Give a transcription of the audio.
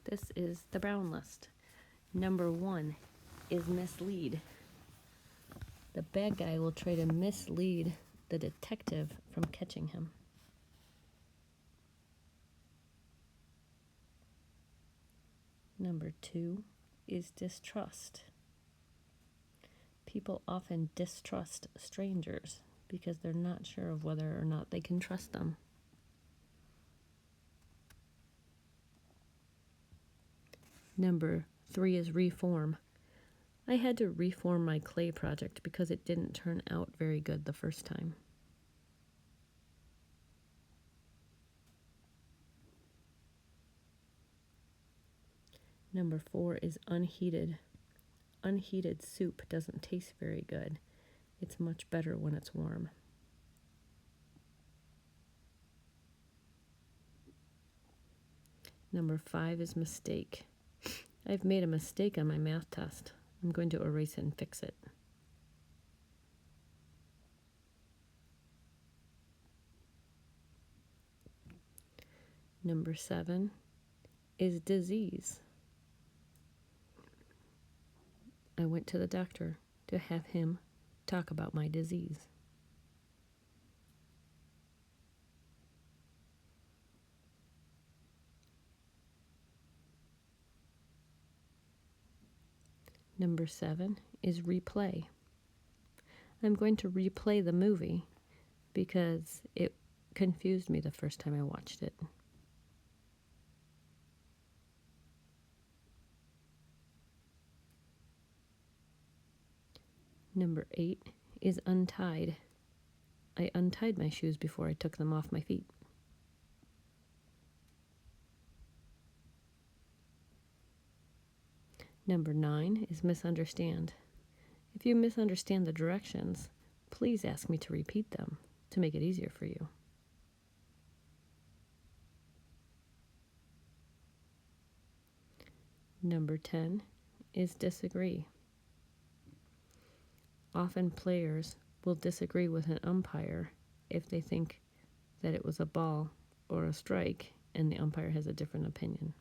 This is the Brown list. Number 1 is mislead. The bad guy will try to mislead the detective from catching him. Number 2 is distrust. People often distrust strangers because they're not sure of whether or not they can trust them. Number 3 is reform. I had to reform my clay project because it didn't turn out very good the first time. Number 4 is unheated. Unheated soup doesn't taste very good. It's much better when it's warm. Number 5 is mistake. I've made a mistake on my math test. I'm going to erase it and fix it. Number 7 is disease. I went to the doctor to have him talk about my disease. Number 7 is replay. I'm going to replay the movie because it confused me the first time I watched it. Number 8 is untied. I untied my shoes before I took them off my feet. Number 9 is misunderstand. If you misunderstand the directions, please ask me to repeat them to make it easier for you. Number 10 is disagree. Often players will disagree with an umpire if they think that it was a ball or a strike and the umpire has a different opinion.